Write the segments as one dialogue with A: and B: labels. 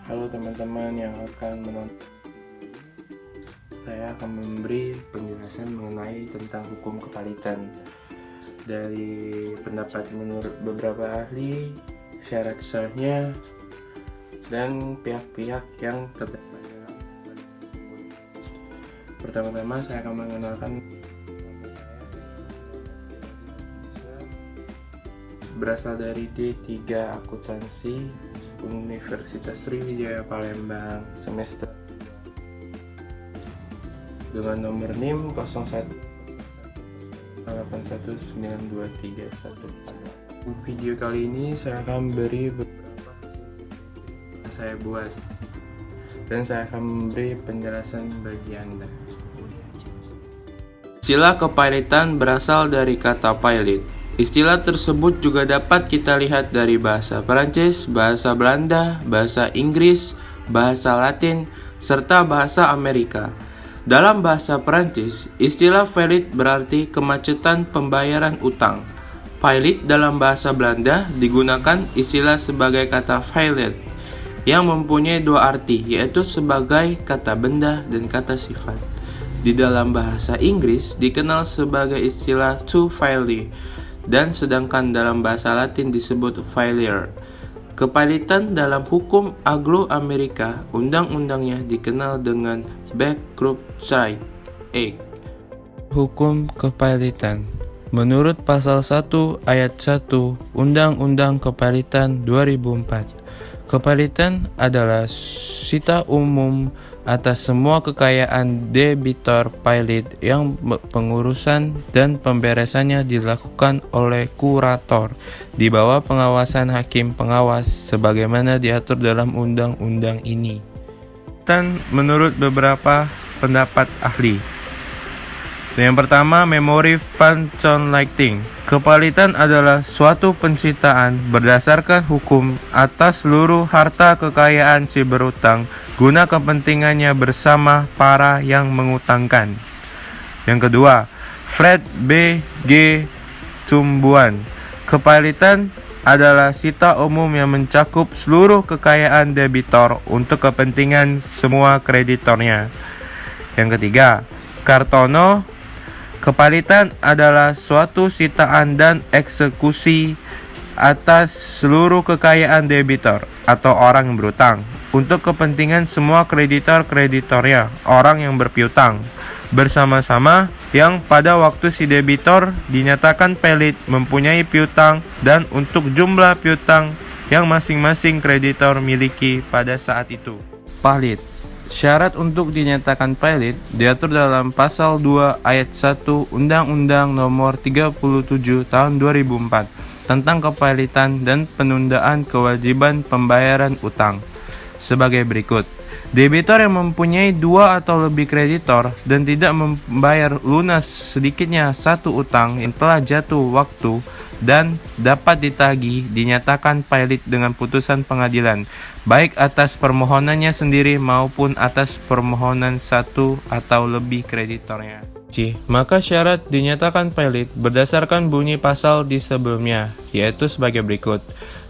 A: Halo teman-teman yang akan menonton. Saya akan memberi penjelasan mengenai tentang hukum kepalitan dari pendapat menurut beberapa ahli, syarat sahnya, dan pihak-pihak yang terdapat dalam tersebut. Pertama-tama saya akan mengenalkan berasal dari D3 Akuntansi Universitas Sriwijaya Palembang semester dengan nomor NIM 01819231. Video kali ini saya akan beri beberapa yang saya buat dan saya akan memberi penjelasan bagi Anda.
B: Istilah kepilitan berasal dari kata pilot. Istilah tersebut juga dapat kita lihat dari bahasa Perancis, bahasa Belanda, bahasa Inggris, bahasa Latin, serta bahasa Amerika. Dalam bahasa Perancis, istilah faillite berarti kemacetan pembayaran utang. Faillite dalam bahasa Belanda digunakan istilah sebagai kata failliet yang mempunyai dua arti, yaitu sebagai kata benda dan kata sifat. Di dalam bahasa Inggris dikenal sebagai istilah to fail, dan sedangkan dalam bahasa Latin disebut failure. Kepilitan dalam hukum Anglo-Amerika, undang-undangnya dikenal dengan Bankruptcy Act. Hukum kepilitan menurut pasal 1 ayat 1 Undang-Undang Kepilitan 2004. Kepilitan adalah sita umum atas semua kekayaan debitor pilot yang pengurusan dan pemberesannya dilakukan oleh kurator di bawah pengawasan hakim pengawas sebagaimana diatur dalam undang-undang ini. Dan menurut beberapa pendapat ahli. Yang pertama, Memory van Lighting. Kepilitan adalah suatu pensitaan berdasarkan hukum atas seluruh harta kekayaan si berutang guna kepentingannya bersama para yang mengutangkan. Yang kedua, Fred B. G. Cumbuan. Kepilitan adalah sita umum yang mencakup seluruh kekayaan debitor untuk kepentingan semua kreditornya. Yang ketiga, Kartono. Kepilitan adalah suatu sitaan dan eksekusi atas seluruh kekayaan debitor atau orang yang berutang untuk kepentingan semua kreditor-kreditornya, orang yang berpiutang bersama-sama yang pada waktu si debitor dinyatakan pelit mempunyai piutang dan untuk jumlah piutang yang masing-masing kreditor miliki pada saat itu. Palit. Syarat untuk dinyatakan pilot diatur dalam pasal 2 ayat 1 Undang-Undang Nomor 37 Tahun 2004 tentang kepilitan dan penundaan kewajiban pembayaran utang sebagai berikut. Debitor yang mempunyai dua atau lebih kreditor dan tidak membayar lunas sedikitnya satu utang yang telah jatuh waktu dan dapat ditagih dinyatakan pilot dengan putusan pengadilan, baik atas permohonannya sendiri maupun atas permohonan satu atau lebih kreditornya. Maka syarat dinyatakan pilot berdasarkan bunyi pasal di sebelumnya, yaitu sebagai berikut.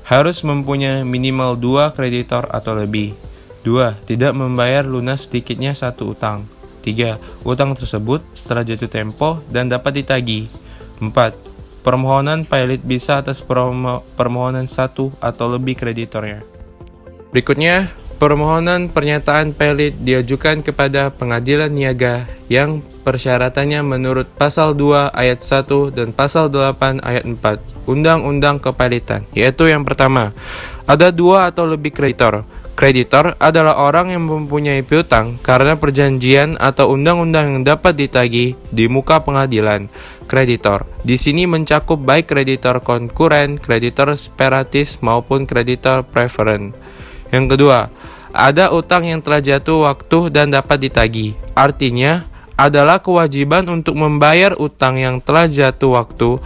B: Harus mempunyai minimal 2 kreditor atau lebih. 2. Tidak membayar lunas sedikitnya satu utang. 3. Utang tersebut telah jatuh tempo dan dapat ditagih. 4. Permohonan pilot bisa atas permohonan satu atau lebih kreditornya. Berikutnya, permohonan pernyataan pilot diajukan kepada pengadilan niaga yang persyaratannya menurut pasal 2 ayat 1 dan pasal 8 ayat 4 Undang-Undang Kepilitan, yaitu yang pertama, ada 2 atau lebih kreditor. Kreditor adalah orang yang mempunyai piutang karena perjanjian atau undang-undang yang dapat ditagih di muka pengadilan. Kreditor di sini mencakup baik kreditor konkuren, kreditor separatis maupun kreditor preferen. Yang kedua, ada utang yang telah jatuh waktu dan dapat ditagih. Artinya adalah kewajiban untuk membayar utang yang telah jatuh waktu,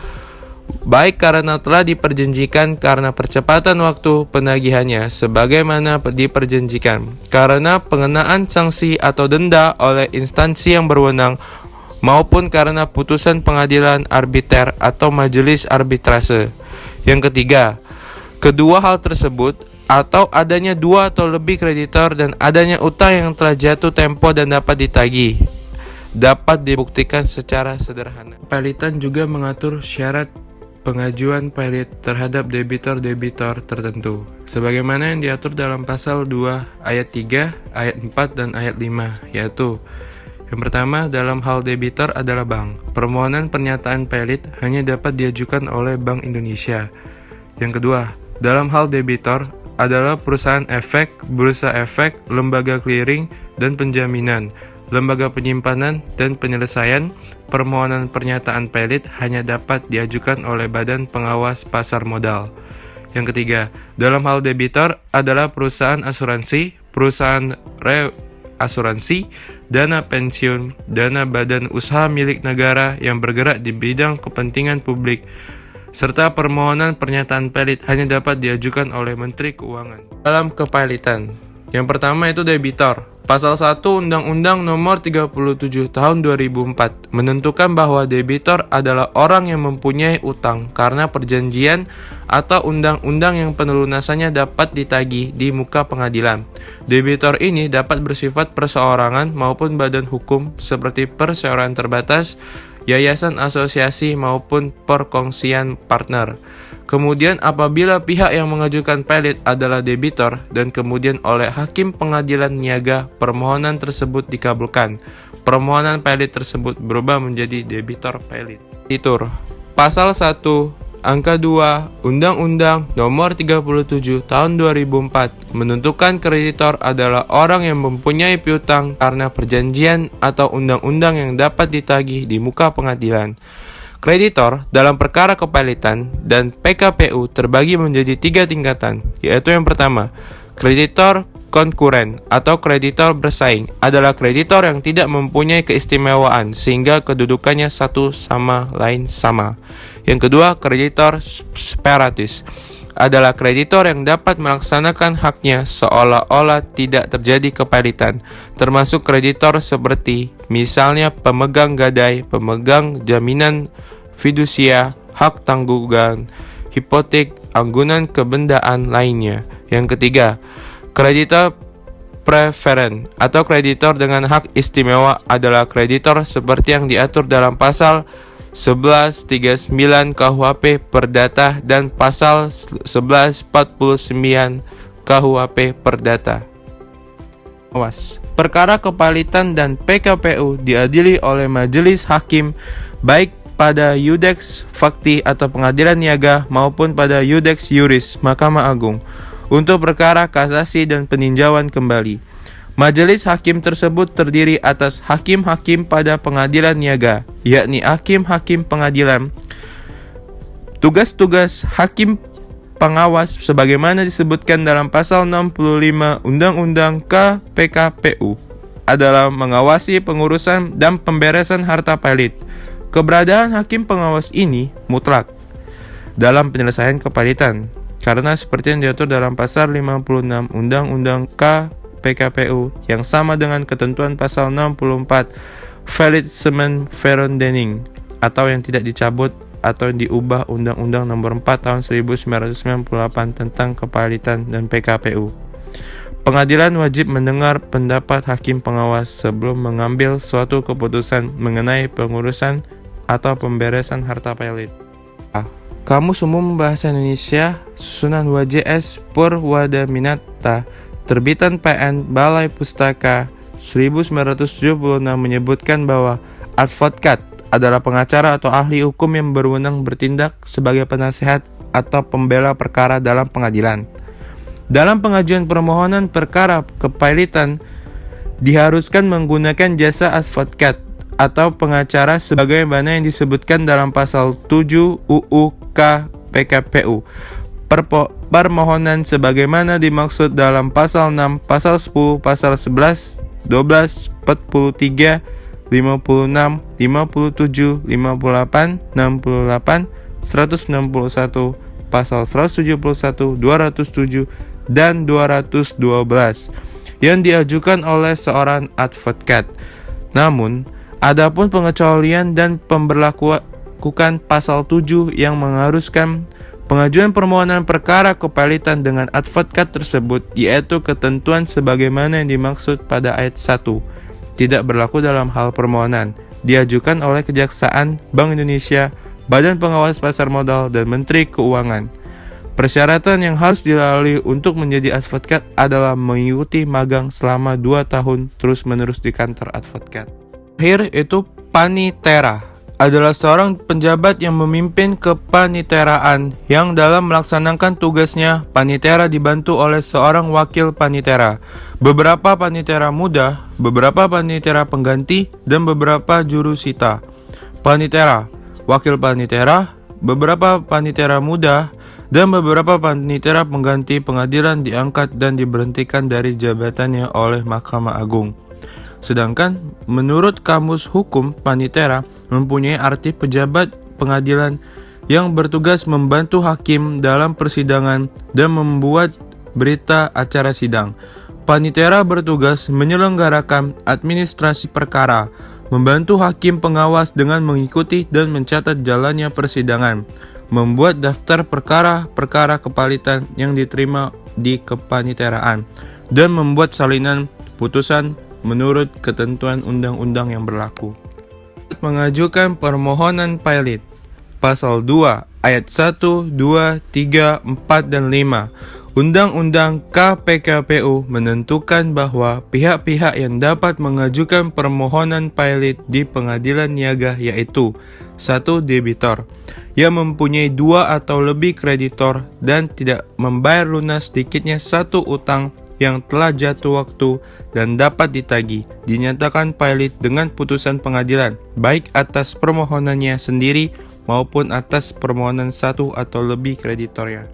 B: baik karena telah diperjanjikan karena percepatan waktu penagihannya sebagaimana diperjanjikan, karena pengenaan sanksi atau denda oleh instansi yang berwenang, maupun karena putusan pengadilan arbiter atau majelis arbitrase. Yang ketiga, kedua hal tersebut atau adanya dua atau lebih kreditor dan adanya utang yang telah jatuh tempo dan dapat ditagih, dapat dibuktikan secara sederhana. Pelitan juga mengatur syarat pengajuan pelit terhadap debitor-debitor tertentu, sebagaimana yang diatur dalam pasal 2 ayat 3, ayat 4, dan ayat 5, yaitu yang pertama, dalam hal debitor adalah bank. Permohonan pernyataan pelit hanya dapat diajukan oleh Bank Indonesia. Yang kedua, dalam hal debitor adalah perusahaan efek, bursa efek, lembaga clearing dan penjaminan, lembaga penyimpanan dan penyelesaian. Permohonan pernyataan pelit hanya dapat diajukan oleh Badan Pengawas Pasar Modal. Yang ketiga, dalam hal debitor adalah perusahaan asuransi, perusahaan reasuransi, dana pensiun, dana badan usaha milik negara yang bergerak di bidang kepentingan publik, serta permohonan pernyataan pelit hanya dapat diajukan oleh Menteri Keuangan. Dalam kepelitan, yang pertama itu debitor. Pasal 1 Undang-Undang Nomor 37 Tahun 2004 menentukan bahwa debitor adalah orang yang mempunyai utang karena perjanjian atau undang-undang yang penelunasannya dapat ditagih di muka pengadilan. Debitor ini dapat bersifat perseorangan maupun badan hukum seperti perseorangan terbatas, yayasan, asosiasi, maupun perkongsian partner. Kemudian apabila pihak yang mengajukan pelit adalah debitor dan kemudian oleh hakim pengadilan niaga permohonan tersebut dikabulkan, permohonan pelit tersebut berubah menjadi debitor pelit. Titur Pasal 1 Angka 2 Undang-Undang Nomor 37 Tahun 2004 menentukan kreditor adalah orang yang mempunyai piutang karena perjanjian atau undang-undang yang dapat ditagih di muka pengadilan. Kreditor dalam perkara kepelitan dan PKPU terbagi menjadi 3 tingkatan, yaitu yang pertama, kreditor konkuren atau kreditor bersaing adalah kreditor yang tidak mempunyai keistimewaan sehingga kedudukannya satu sama lain sama. Yang kedua, kreditor separatis adalah kreditor yang dapat melaksanakan haknya seolah-olah tidak terjadi kepelitan, termasuk kreditor seperti misalnya pemegang gadai, pemegang jaminan fidusia, hak tanggungan, hipotek, anggunan kebendaan lainnya. Yang ketiga, kreditor preferen atau kreditor dengan hak istimewa adalah kreditor seperti yang diatur dalam pasal 1139 KUHP Perdata dan pasal 1149 KUHP Perdata. Awas. Perkara kepelitan dan PKPU diadili oleh majelis hakim baik pada Iudex Fakti atau pengadilan niaga maupun pada Iudex Iuris Mahkamah Agung untuk perkara kasasi dan peninjauan kembali. Majelis hakim tersebut terdiri atas hakim-hakim pada pengadilan niaga, yakni hakim-hakim pengadilan. Tugas-tugas hakim pengawas sebagaimana disebutkan dalam pasal 65 Undang-Undang KPKPU adalah mengawasi pengurusan dan pemberesan harta pelit. Keberadaan hakim pengawas ini mutlak dalam penyelesaian kepelitan, karena seperti yang diatur dalam pasal 56 Undang-Undang KPKPU yang sama dengan ketentuan pasal 64 Faillissement Verondening atau yang tidak dicabut atau diubah Undang-Undang Nomor 4 Tahun 1998 tentang kepelitan dan PKPU. Pengadilan wajib mendengar pendapat hakim pengawas sebelum mengambil suatu keputusan mengenai pengurusan atau pemberesan harta pelit. Kamus Umum Bahasa Indonesia Susunan WJS Purwadaminata terbitan PN Balai Pustaka 1976 menyebutkan bahwa advokat adalah pengacara atau ahli hukum yang berwenang bertindak sebagai penasehat atau pembela perkara dalam pengadilan. Dalam pengajuan permohonan perkara kepelitan diharuskan menggunakan jasa advokat atau pengacara sebagaimana yang disebutkan dalam pasal 7 UU KPKPU. Permohonan sebagaimana dimaksud dalam pasal 6, pasal 10, pasal 11, 12, 43, 56, 57, 58, 68, 161, pasal 171, 207, dan 212 yang diajukan oleh seorang advokat. Namun, adapun pengecualian dan pemberlakuan pasal 7 yang mengharuskan Pengajuan permohonan perkara kepilitan dengan advokat tersebut yaitu ketentuan sebagaimana yang dimaksud pada ayat 1 tidak berlaku dalam hal permohonan diajukan oleh Kejaksaan, Bank Indonesia, Badan Pengawas Pasar Modal, dan Menteri Keuangan. Persyaratan yang harus dilalui untuk menjadi advokat adalah mengikuti magang selama 2 tahun terus-menerus di kantor advokat. Akhir itu panitera adalah seorang penjabat yang memimpin kepaniteraan yang dalam melaksanakan tugasnya, panitera dibantu oleh seorang wakil panitera, beberapa panitera muda, beberapa panitera pengganti, dan beberapa jurusita. Panitera, wakil panitera, beberapa panitera muda, dan beberapa panitera pengganti pengadilan diangkat dan diberhentikan dari jabatannya oleh Mahkamah Agung. Sedangkan menurut Kamus Hukum, panitera mempunyai arti pejabat pengadilan yang bertugas membantu hakim dalam persidangan dan membuat berita acara sidang. Panitera bertugas menyelenggarakan administrasi perkara, membantu hakim pengawas dengan mengikuti dan mencatat jalannya persidangan, membuat daftar perkara-perkara kepalitan yang diterima di kepaniteraan, dan membuat salinan putusan menurut ketentuan undang-undang yang berlaku. Mengajukan permohonan pilot. Pasal 2 ayat 1, 2, 3, 4, dan 5 Undang-Undang KPKPU menentukan bahwa pihak-pihak yang dapat mengajukan permohonan pilot di pengadilan niaga yaitu 1. Debitor yang mempunyai 2 atau lebih kreditor dan tidak membayar lunas sedikitnya 1 utang yang telah jatuh waktu dan dapat ditagih, dinyatakan pilot dengan putusan pengadilan, baik atas permohonannya sendiri maupun atas permohonan 1 atau lebih kreditornya.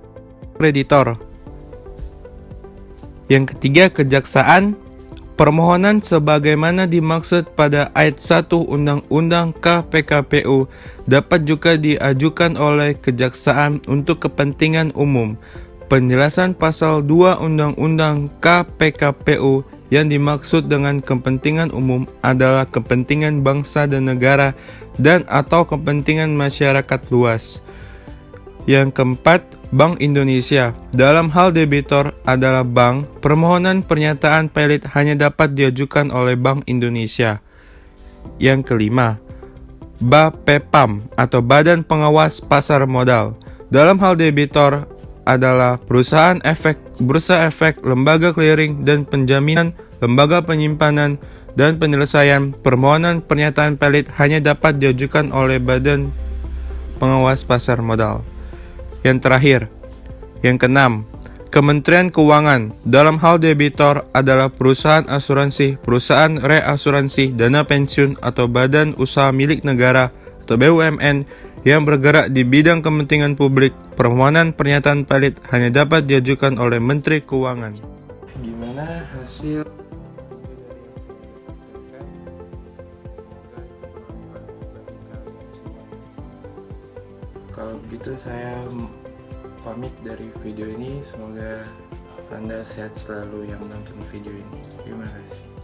B: Kreditor. Yang ketiga, kejaksaan. Permohonan sebagaimana dimaksud pada ayat 1 Undang-Undang KPKPU dapat juga diajukan oleh kejaksaan untuk kepentingan umum. Penjelasan pasal 2 Undang-Undang KPKPU yang dimaksud dengan kepentingan umum adalah kepentingan bangsa dan negara dan atau kepentingan masyarakat luas. Yang keempat, Bank Indonesia. Dalam hal debitor adalah bank, permohonan pernyataan pilot hanya dapat diajukan oleh Bank Indonesia. Yang kelima, BAPEPAM atau Badan Pengawas Pasar Modal. Dalam hal debitor adalah perusahaan efek, bursa efek, lembaga clearing dan penjaminan, lembaga penyimpanan, dan penyelesaian permohonan pernyataan pilot hanya dapat diajukan oleh Badan Pengawas Pasar Modal. Yang terakhir, yang keenam, Kementerian Keuangan. Dalam hal debitor adalah perusahaan asuransi, perusahaan reasuransi, dana pensiun, atau badan usaha milik negara atau BUMN yang bergerak di bidang kepentingan publik. Permohonan pernyataan pilot hanya dapat diajukan oleh Menteri Keuangan.
A: Gimana hasil? Kalau begitu saya pamit dari video ini. Semoga Anda sehat selalu yang menonton video ini. Terima kasih.